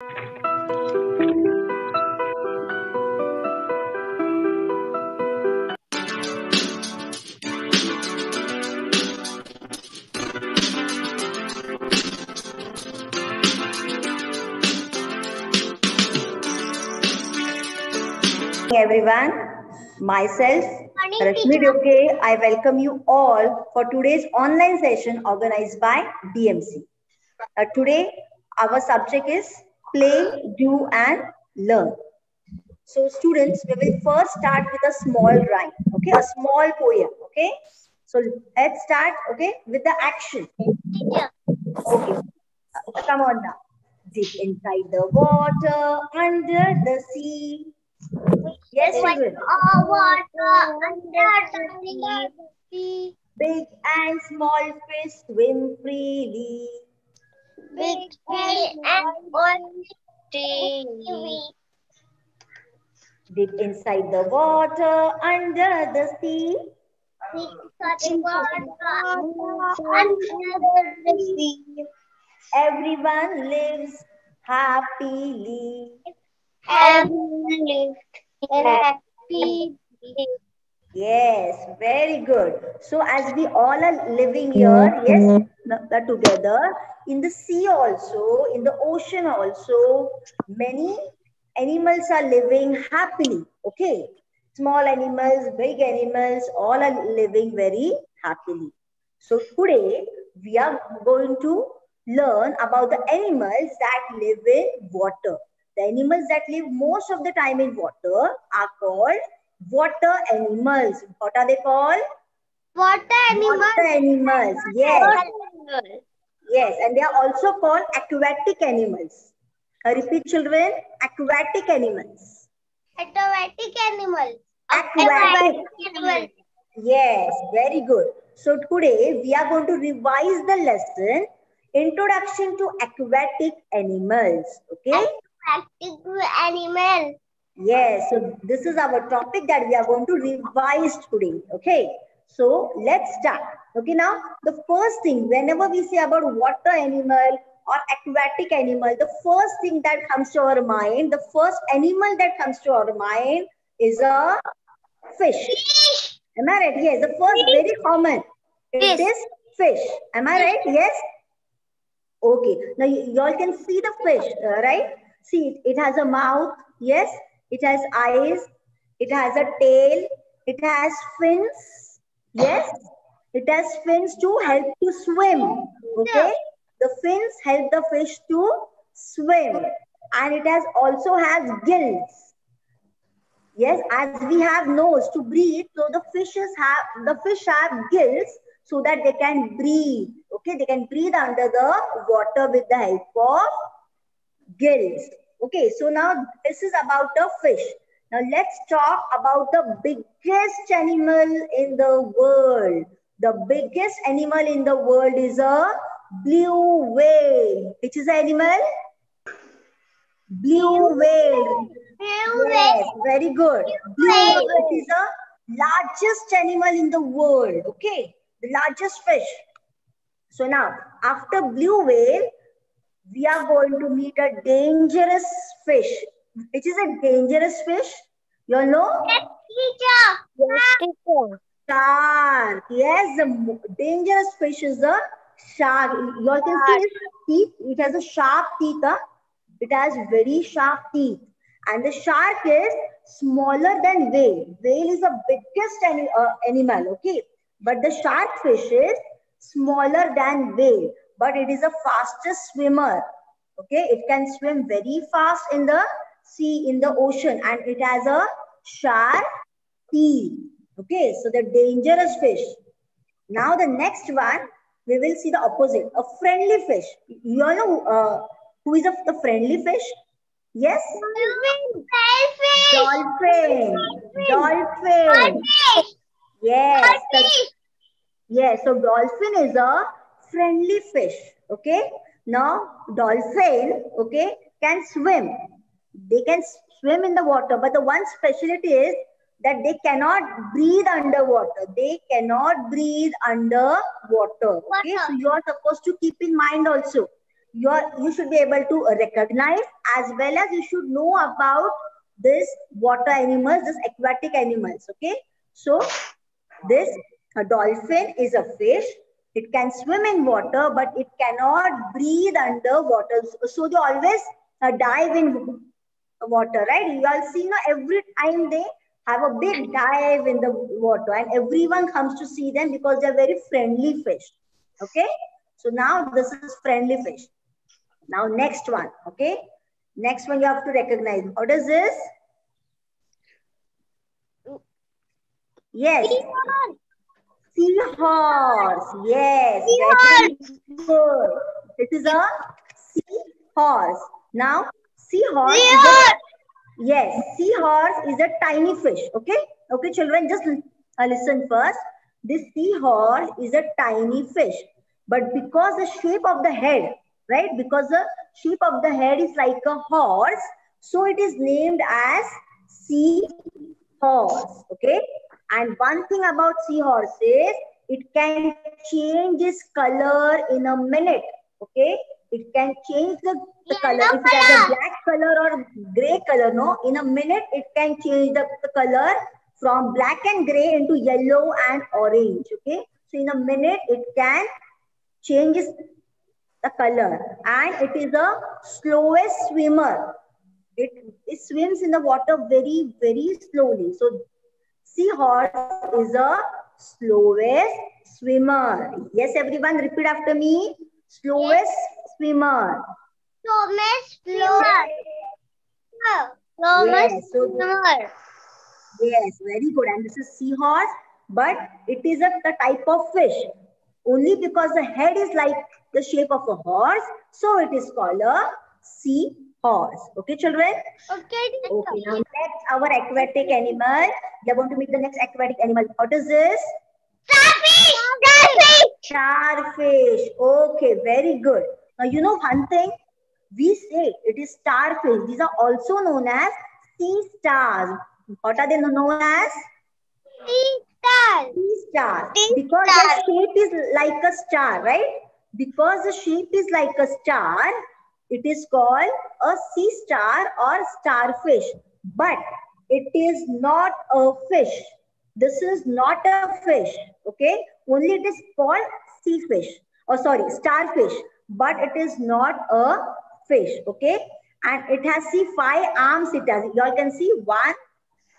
Everyone, myself Rashmi Dyoke, I welcome you all for today's online session organized by DMC. Today our subject is play, do and learn. So students, we will first start with a small rhyme, okay, a small poem, okay. So let's start, okay, with the action. Okay, come on now. Deep inside the water, under the sea. Yes, children. Water under the sea. Big and small fish swim freely. Big and small tree. Deep inside the water, under the sea. Under the sea. Everyone lives happily. Everyone lives happy. Yes, very good. So as we all are living here, yes, together, in the sea also, in the ocean also, many animals are living happily. Okay, small animals, big animals, all are living very happily. So today we are going to learn about the animals that live in water. The animals that live most of the time in water are called water animals. What are they called? Water animals. Water animals. Yes. Yes. And they are also called aquatic animals. Repeat, children. Aquatic animals. Aquatic animals. Aquatic. Yes. Very good. So today we are going to revise the lesson Introduction to Aquatic Animals. Okay. Aquatic animal. Yes, so this is our topic that we are going to revise today. Okay, so let's start. Okay, now the first thing, whenever we say about water animal or aquatic animal, the first thing that comes to our mind, the first animal that comes to our mind is a fish. Am I right? Yes, the first very common. It is fish. Am I right? Yes. Okay, now you all can see the fish, right? See, it has a mouth. Yes. It has eyes, it has a tail, it has fins. Yes, it has fins to help to swim. Okay, the fins help the fish to swim, and it has also has gills. Yes, as we have nose to breathe, so the fish have gills so that they can breathe. Okay, they can breathe under the water with the help of gills. Okay, so now this is about the fish. Now let's talk about the biggest animal in the world. The biggest animal in the world is a blue whale. Which is the animal? Blue whale. Yes, very good. Blue whale. It is the largest animal in the world. Okay, the largest fish. So now, after blue whale, we are going to meet a dangerous fish. Which is a dangerous fish? You know? Shark. Yes, the dangerous fish is the shark. You all can see its teeth. It has a sharp teeth. It has very sharp teeth. And the shark is smaller than whale. Whale is the biggest animal, okay? But the shark fish is smaller than whale. But it is the fastest swimmer. Okay, it can swim very fast in the sea, in the ocean. And it has a sharp teeth. Okay, so the dangerous fish. Now the next one, we will see the opposite, a friendly fish. You all know who is the friendly fish? Yes? Dolphin. Dolphin. Yes. Yes, so dolphin is a friendly fish. Okay. Now dolphin, okay, can swim. They can swim in the water, but the one specialty is that they cannot breathe underwater. They cannot breathe underwater. Okay, so you are supposed to keep in mind also you should be able to recognize, as well as you should know about this water animals, this aquatic animals. Okay, so this a dolphin is a fish. It can swim in water, but it cannot breathe underwater. So they always dive in water, right? You all see now every time they have a big dive in the water, and everyone comes to see them because they're very friendly fish. Okay, so now this is friendly fish. Now next one, okay? Next one you have to recognize. What is this? Yes. Seahorse. Yes, very good. It is a seahorse. Now, seahorse is a, yes, seahorse is a tiny fish. Okay? Okay, children, just listen first. This seahorse is a tiny fish. But because the shape of the head, right? Because the shape of the head is like a horse, so it is named as seahorse. Okay? And one thing about seahorse is it can change its color in a minute. Okay? It can change the color. If it has a black color or gray color, no, in a minute it can change the color from black and gray into yellow and orange. Okay? So in a minute it can change the color, and it is the slowest swimmer. It swims in the water very, very slowly. So seahorse is a slowest swimmer. Yes, everyone, repeat after me. Slowest swimmer. Slowest swimmer. Yes, so yes, very good. And this is seahorse, but it is the type of fish. Only because the head is like the shape of a horse, so it is called a seahorse. Okay, children? Okay. Okay, now next, our aquatic animal. We are going to meet the next aquatic animal. What is this? Starfish. Starfish. Starfish. Okay, very good. Now, you know one thing? We say it is starfish. These are also known as sea stars. What are they known as? Sea star. Sea star. Sea Because star. the shape is like a star, right? Because the shape is like a star, it is called a sea star or starfish. But it is not a fish. This is not a fish. Okay? Only it is called sea fish. Or sorry, starfish. But it is not a fish. Okay? And it has, see, 5 arms. It has. You all can see 1,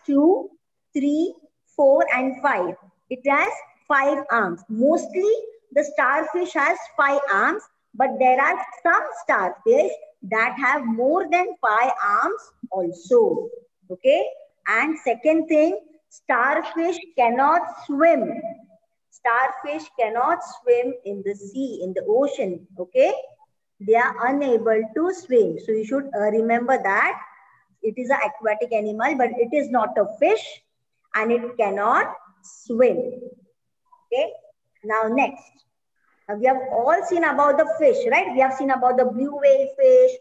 2, 3, 4, and 5. It has 5 arms. Mostly the starfish has 5 arms, but there are some starfish that have more than 5 arms also. Okay? And second thing, starfish cannot swim. Starfish cannot swim in the sea, in the ocean. Okay? They are unable to swim. So you should remember that. It is an aquatic animal, but it is not a fish and it cannot swim. Okay. Now next, we have all seen about the fish, right? We have seen about the blue whale fish,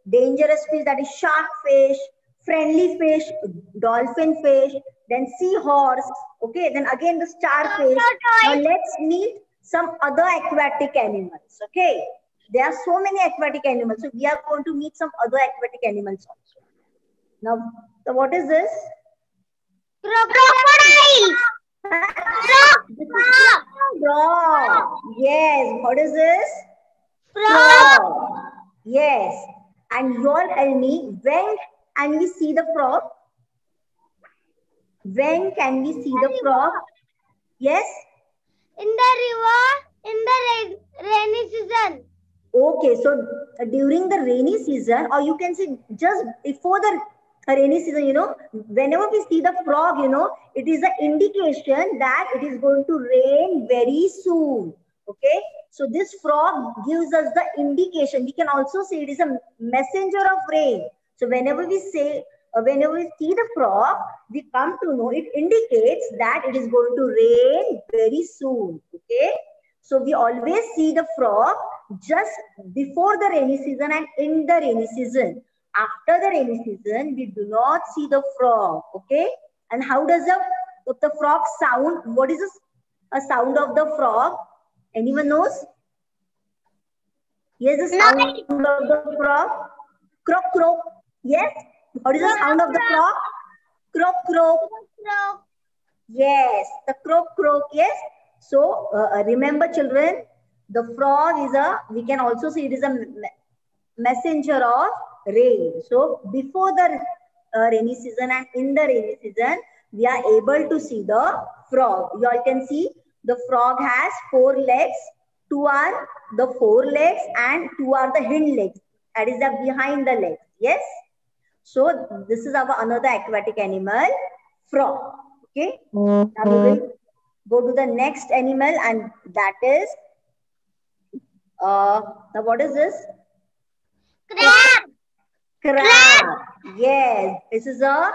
dangerous fish, that is shark fish, friendly fish, dolphin fish, then seahorse. Okay. Then again the starfish. Now let's meet some other aquatic animals. Okay. There are so many aquatic animals. So we are going to meet some other aquatic animals also. Now, so what is this? Crocodile. Frog. Yes. What is this? Frog. Yes. And you all tell me, when can we see the frog? When can we see the frog? Yes? In the river, in the rainy season. Okay, so during the rainy season, or you can say just before the rainy season, you know, whenever we see the frog, you know, it is an indication that it is going to rain very soon. Okay, so this frog gives us the indication. We can also say it is a messenger of rain. So whenever we say, whenever we see the frog, we come to know it indicates that it is going to rain very soon. Okay, so we always see the frog just before the rainy season and in the rainy season. After the rainy season, we do not see the frog. Okay, and how does the frog sound? What is a sound of the frog? Anyone knows? Yes, the sound of the frog. Croak, croak. Yes. What is the sound of the frog? Croak, croak. Yes, the croak, croak. Yes. So remember, children, the frog is we can also see it is a messenger of rain. So before the rainy season and in the rainy season, we are able to see the frog. You all can see the frog has 4 legs. 2 are the 4 legs and 2 are the hind legs. That is the behind the legs. Yes. So this is our another aquatic animal, frog. Okay. Now we will go to the next animal, and that is now what is this? Crab. Crab. Yes, this is a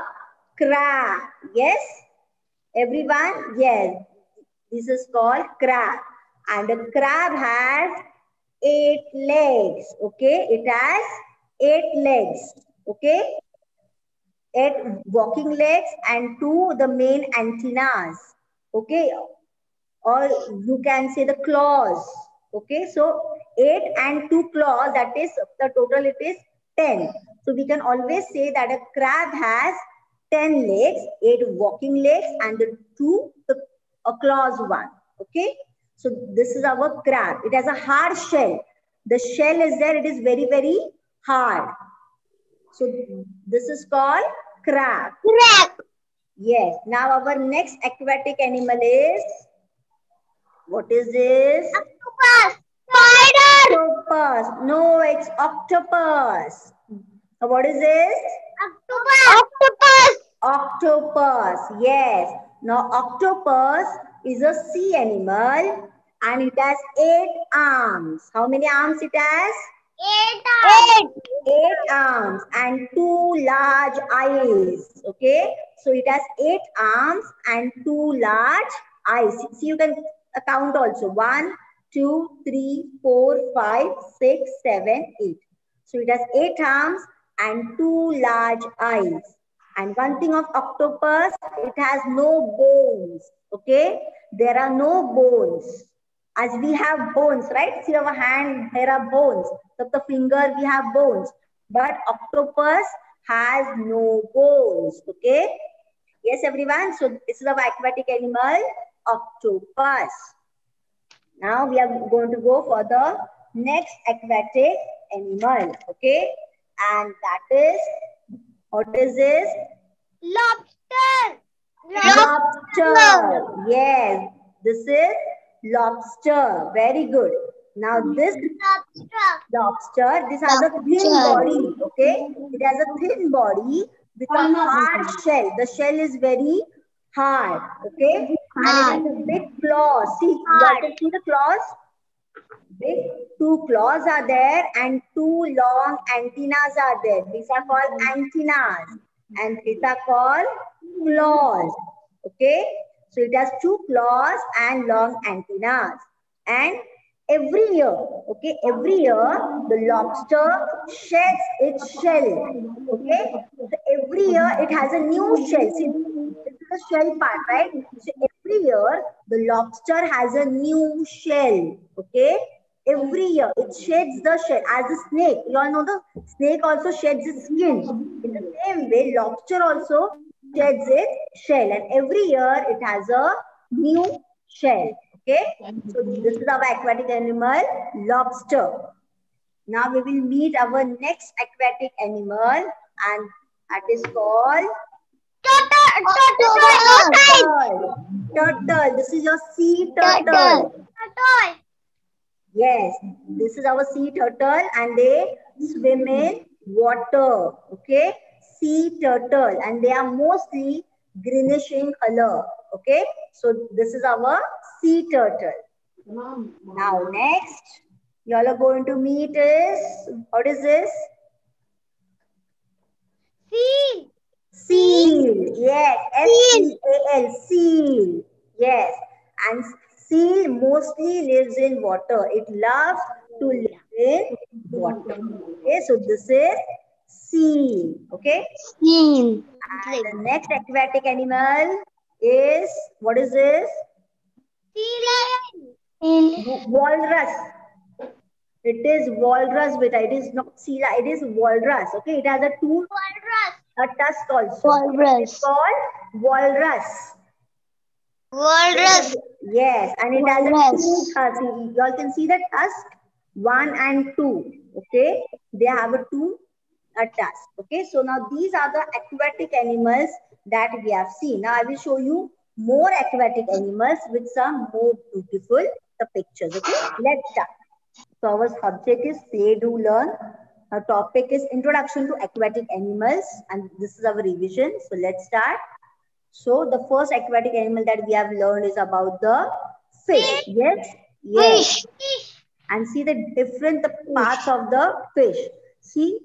crab. Yes, everyone. Yes, this is called crab, and the crab has 8 legs. Okay, it has 8 legs. Okay, 8 walking legs and 2 the main antennas. Okay, or you can say the claws. Okay, so 8 and 2 claws, that is the total, it is 10. So we can always say that a crab has 10 legs, 8 walking legs, and the 2 a claws one. Okay, so this is our crab. It has a hard shell. The shell is there, it is very, very hard. So this is called crab. Crab. Yes. Now our next aquatic animal is, what is this? Octopus. Spider. Octopus. No, it's octopus. What is this? Octopus. Octopus. Octopus. Yes. Now octopus is a sea animal and it has 8 arms. How many arms it has? 8 arms and 2 large eyes. Okay. So it has 8 arms and 2 large eyes. See, you can count also. 1, 2, 3, 4, 5, 6, 7, 8. So it has 8 arms and 2 large eyes. And one thing of octopus, it has no bones. Okay. There are no bones. As we have bones, right? See our hand, there are bones. So the finger, we have bones. But octopus has no bones. Okay. Yes, everyone. So this is our aquatic animal, octopus. Now we are going to go for the next aquatic animal. Okay. And that is, what is this? Lobster. Lobster. Yes. This is lobster. Very good. Now this lobster, this has a thin body. Okay. It has a thin body with a hard shell. The shell is very hard. Okay. And it has a big claws. See, you can see the claws. Big 2 claws are there and 2 long antennas are there. These are called antennas and these are called claws. Okay. So it has 2 claws and long antennas. And every year, okay, every year the lobster sheds its shell. Okay. So every year it has a new shell. See, this is the shell part, right? So every year the lobster has a new shell. Okay. Every year it sheds the shell as a snake. You all know the snake also sheds its skin. In the same way, lobster also sheds its shell, and every year it has a new shell. Okay, so this is our aquatic animal, lobster. Now we will meet our next aquatic animal, and that is called turtle. This is your sea turtle. Yes, this is our sea turtle and they swim in water. Okay, sea turtle, and they are mostly greenish in color. Okay, so this is our sea turtle. Now next, you all are going to meet is, what is this? Seal. Seal. Yes, S-E-A-L, seal. Yes, and seal mostly lives in water. It loves to live in water. Okay, so this is seal. Okay. Seal. And the next aquatic animal is, what is this? Sea lion. Walrus. It is walrus, beta. It is not sea lion. It is walrus. Okay, it has a two, a tusk also. It is Walrus. called walrus. Walrus. Yes, and it has a two Walrus. tusk. You all can see the tusk, 1 and 2. Okay, they have a two, a tusk. Okay, so now these are the aquatic animals that we have seen. Now I will show you more aquatic animals with some more beautiful the pictures. Okay, let's start. So our subject is play, do, learn. Our topic is introduction to aquatic animals, and this is our revision. So let's start. So the first aquatic animal that we have learned is about the fish. Yes, yes. Fish. And see the different parts of the fish. See,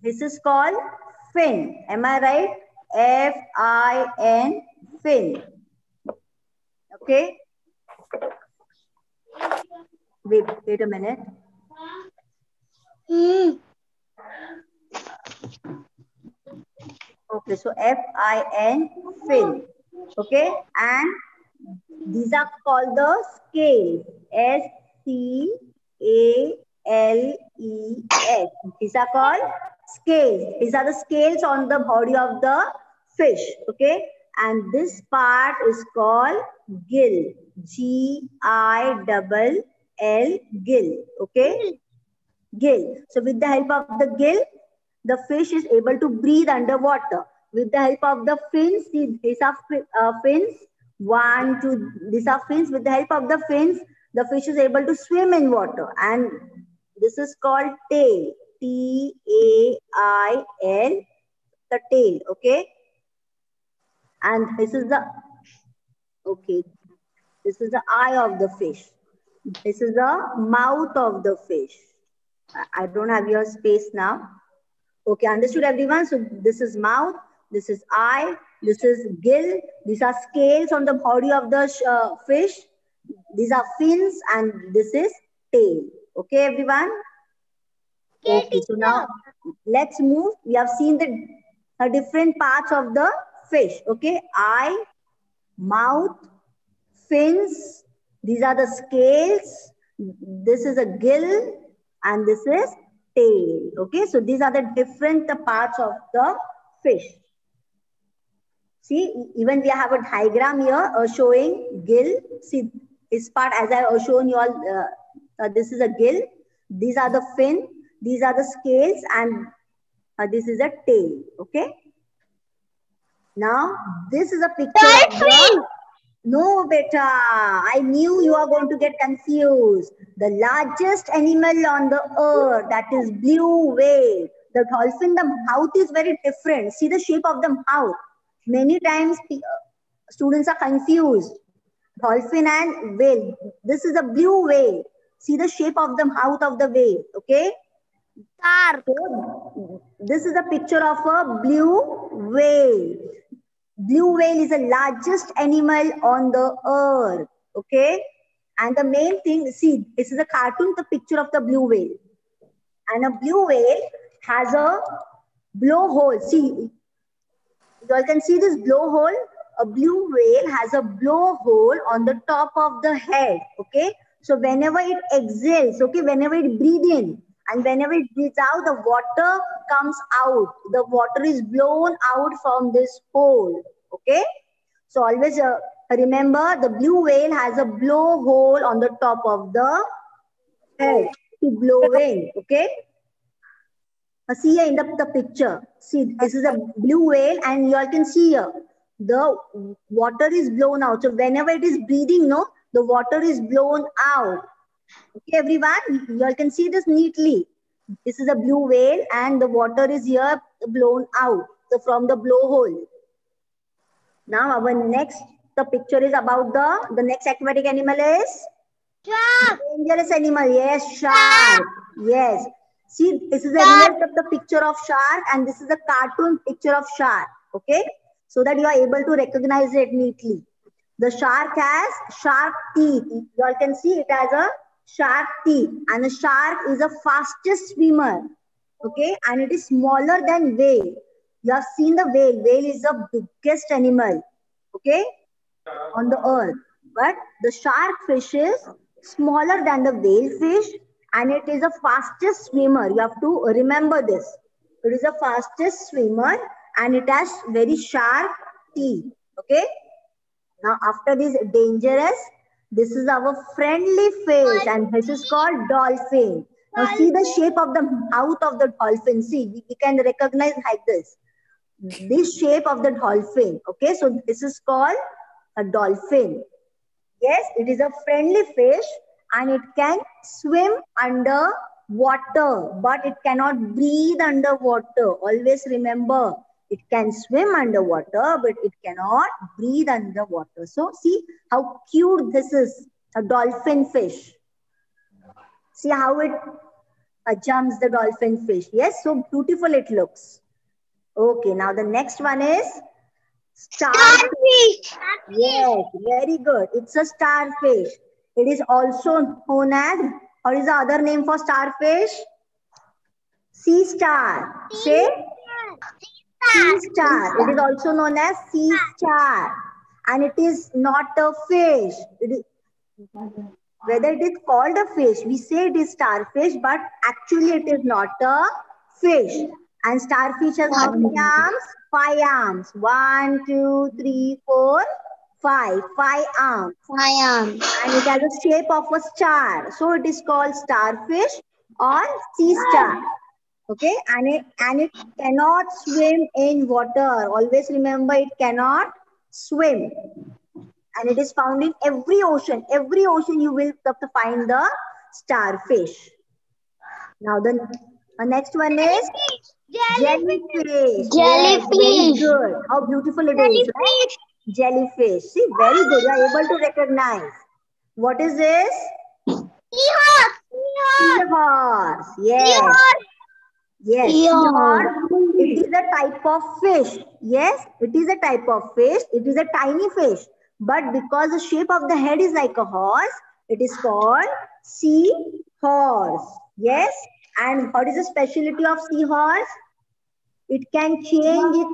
this is called fin. Am I right? Fin, fin. Okay. Wait a minute. Okay, so fin, fin. Okay, and these are called the scales. SCALES. These are called scales. These are the scales on the body of the fish. Okay, and this part is called gill. GILL, gill. Okay, gill. So with the help of the gill, the fish is able to breathe underwater. With the help of the fins, these are fins. 1, 2, these are fins. With the help of the fins, the fish is able to swim in water. And this is called tail. TAIL, the tail. Okay. And this is the, okay, this is the eye of the fish. This is the mouth of the fish. I don't have your space now. Okay, understood everyone? So this is mouth, this is eye, this is gill, these are scales on the body of the fish, these are fins, and this is tail. Okay, everyone? Okay, so now let's move. We have seen the different parts of the fish. Okay, eye, mouth, fins, these are the scales, this is a gill, and this is tail. Okay, so these are the different parts of the fish. See, even we have a diagram here showing gill. See, this part as I have shown you all, this is a gill, these are the fin, these are the scales, and this is a tail. Okay, now this is a picture of the, no, beta. I knew you are going to get confused. The largest animal on the earth, that is blue whale. The dolphin, the mouth is very different. See the shape of the mouth. Many times students are confused. Dolphin and whale. This is a blue whale. See the shape of the mouth of the whale. Okay. So, this is a picture of a blue whale. Blue whale is the largest animal on the earth. Okay. And the main thing, see, this is a cartoon, the picture of the blue whale. And a blue whale has a blowhole. See, you all can see this blowhole. A blue whale has a blowhole on the top of the head. Okay. So whenever it exhales, okay, whenever it breathes in and whenever it breathes out, the water comes out. The water is blown out from this hole. Okay. So always remember the blue whale has a blowhole on the top of the head to blow in. Okay. See here in the picture. See, this is a blue whale, and you all can see here the water is blown out. So whenever it is breathing, no, the water is blown out. Okay, everyone, you all can see this neatly. This is a blue whale, and the water is here blown out. So from the blowhole. Now our next the picture is about the next aquatic animal is Shark. Dangerous animal. Yes, shark. Yes. See, this is a real the picture of shark, and this is a cartoon picture of shark. Okay, so that you are able to recognize it neatly. The shark has sharp teeth. You all can see it has a sharp teeth, and the shark is the fastest swimmer. Okay, and it is smaller than whale. You have seen the whale. Whale is the biggest animal. Okay, on the earth. But the shark fish is smaller than the whale fish, and it is the fastest swimmer. You have to remember this. It is the fastest swimmer and it has very sharp teeth. Okay. Now after this dangerous, this is our friendly fish and this is called dolphin. Now see the shape of the mouth of the dolphin. See, we can recognize like this. This shape of the dolphin. Okay, so this is called a dolphin. Yes, it is a friendly fish and it can swim under water, but it cannot breathe underwater. Always remember, it can swim underwater, but it cannot breathe underwater. So see how cute this is, a dolphin fish. See how it jumps, the dolphin fish. Yes, so beautiful it looks. Okay, now the next one is starfish. Yes, very good. It's a starfish. It is also known as, what is the other name for starfish? Sea star. Say sea star. It is also known as sea star. And it is not a fish. Whether it is called a fish, we say it is starfish, but actually it is not a fish. And starfish has how many arms? 5 arms. 1, 2, 3, 4, 5. 5 arms. 5 arms. And it has the shape of a star. So it is called starfish or sea star. Okay, and it cannot swim in water. Always remember, it cannot swim. And it is found in every ocean. Every ocean you will have to find the starfish. Now the next one is jellyfish. Yes, very good. How beautiful it is, right? Jellyfish. See, very good. You are able to recognize. What is this? Seahorse. Seahorse. Yes. Yes. Seahorse. It is a type of fish. Yes, it is a type of fish. It is a tiny fish. But because the shape of the head is like a horse, it is called seahorse. Yes. And what is the specialty of seahorse? It can change its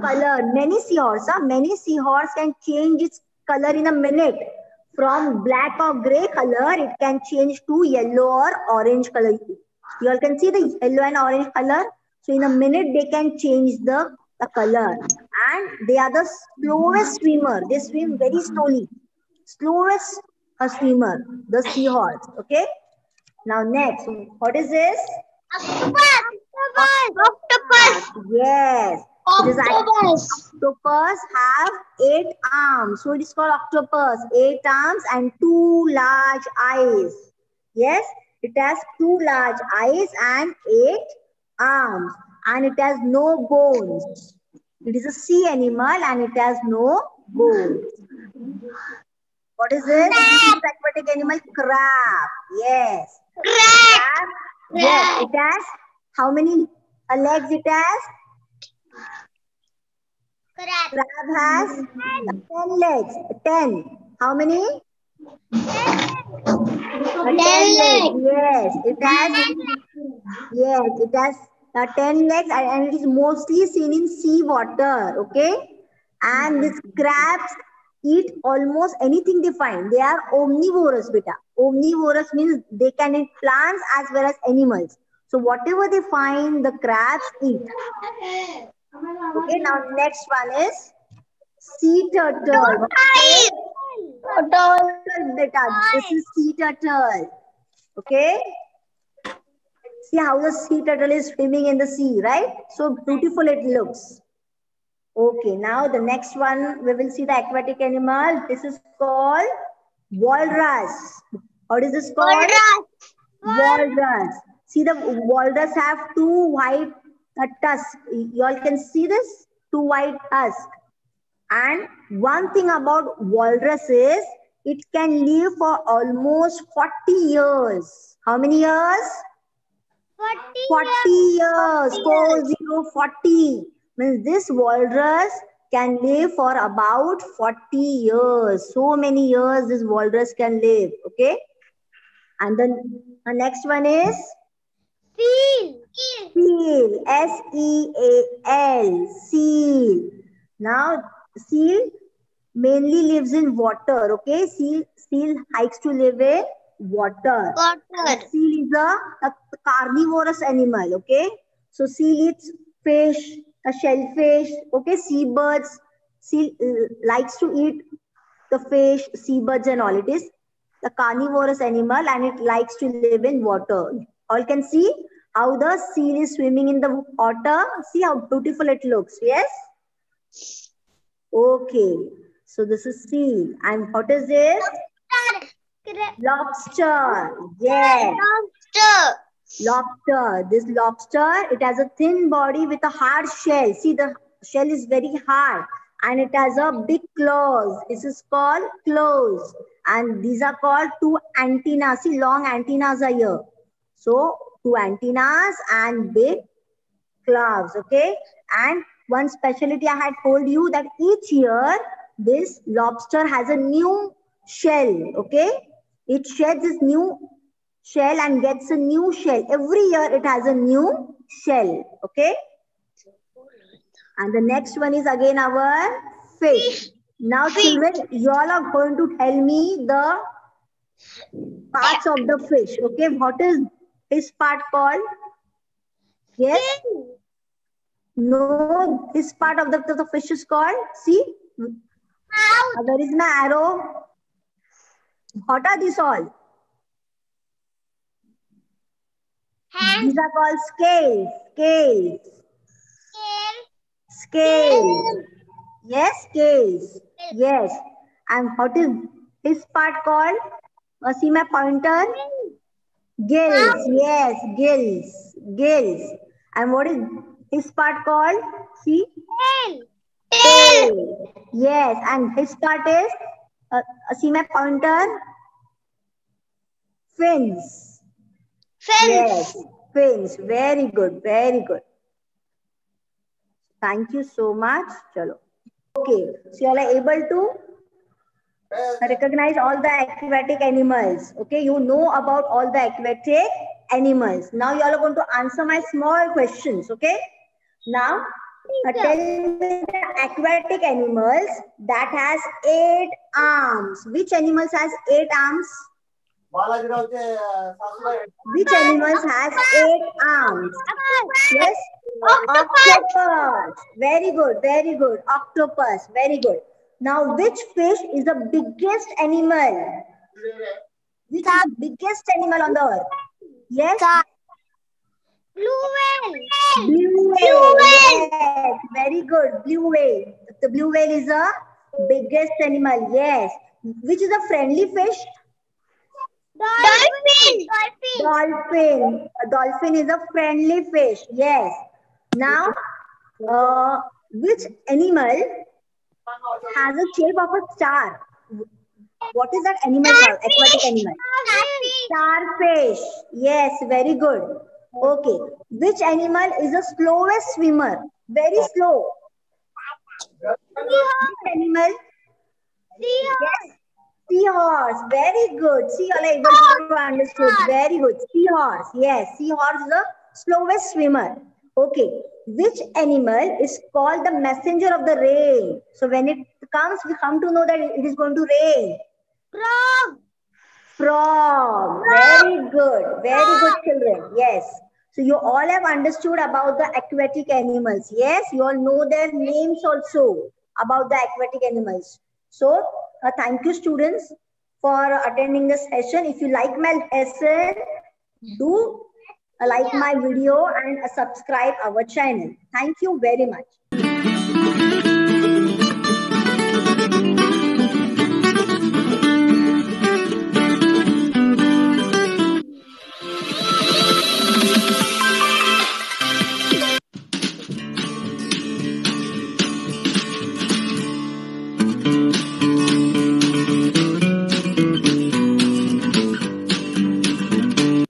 color. Many seahorse can change its color in a minute. From black or gray color, it can change to yellow or orange color. You all can see the yellow and orange color. So in a minute, they can change the color. And they are the slowest swimmer. They swim very slowly. Slowest swimmer, the seahorse. Okay. Now next, what is this? Octopus. Yes. Octopus have 8 arms. So it is called octopus. 8 arms and 2 large eyes. Yes. It has 2 large eyes and 8 arms. And it has no bones. It is a sea animal and it has no bones. What is this? This is aquatic animal, crab. Yes. Crab. Yes. It has how many legs it has? Crab has 10 legs. 10. How many? 10 legs. Yes. It has. Yes. It has 10 legs and it is mostly seen in sea water. Okay. And these crabs eat almost anything they find. They are omnivorous, beta. Omnivorous means they can eat plants as well as animals. So whatever they find, the crabs eat. Okay, now next one is sea turtle. Beta, this is sea turtle. Okay. See how the sea turtle is swimming in the sea, right? So beautiful it looks. Okay, now the next one, we will see the aquatic animal. This is called walrus. What is this called? Walrus. See, the walrus have 2 white tusks. You all can see this? 2 white tusks. And one thing about walrus is, it can live for almost 40 years. How many years? 40 years. 40. Means this walrus can live for about 40 years. So many years this walrus can live. Okay. And then the next one is Seal. seal. S-E-A-L. Seal. Now seal mainly lives in water. Okay. Seal likes to live in Water. Water. Seal is a carnivorous animal. Okay. So seal eats fish, a shellfish. Okay. Seabirds. Seal likes to eat the fish, seabirds, and all. It is a carnivorous animal and it likes to live in water. All can see how the seal is swimming in the water. See how beautiful it looks. Yes. Okay. So this is seal. And what is this? Lobster. Yes. Lobster. Lobster. This lobster, it has a thin body with a hard shell. See, the shell is very hard and it has a big claws. This is called claws. And these are called two antennas. See, long antennas are here. So, two antennas and big claws. Okay. And one specialty I had told you that each year this lobster has a new shell. Okay. It sheds its new shell and gets a new shell. Every year it has a new shell. Okay. And the next one is again our fish. Now children, you all are going to tell me the parts of the fish. Okay. What is this part called? Yes. No, this part of the fish is called, see, where is my arrow? What are these all? These are called scales. Scales. Scales. Yes, scales. Yes. And what is this part called? See my pointer? Gills. Yes, gills. Gills. And what is this part called? See? Tail. Yes. And this part is, see my pointer? Fins. Yes, fins. Very good. Very good. Thank you so much. Chalo. Okay. So you all are able to recognize all the aquatic animals. Okay. You know about all the aquatic animals. Now you all are going to answer my small questions. Okay. Now tell me the aquatic animals that has 8 arms. Which animals has 8 arms? Which animals has 8 arms? Yes. Octopus. Very good. Very good. Octopus. Very good. Now, which fish is the biggest animal? Which is the biggest animal on the earth? Yes. Blue whale. Blue whale. Yes. Very good. Blue whale. The blue whale is the biggest animal. Yes. Which is a friendly fish? Dolphin. Dolphin. A dolphin is a friendly fish. Yes. Now, which animal has a shape of a star? What is that animal called? Aquatic animal. Starfish. Yes, very good. Okay. Which animal is the slowest swimmer? Very slow. Which animal? Yes. Seahorse. Very good. See, you are able to understood. Very good. Seahorse. Yes, seahorse is the slowest swimmer. Okay. Which animal is called the messenger of the rain? So when it comes, we come to know that it is going to rain. Frog. Frog. Very good. Very good, children. Yes. So you all have understood about the aquatic animals. Yes. You all know their names also about the aquatic animals. So thank you, students, for attending the session. If you like my lesson, do like my video and subscribe our channel. Thank you very much.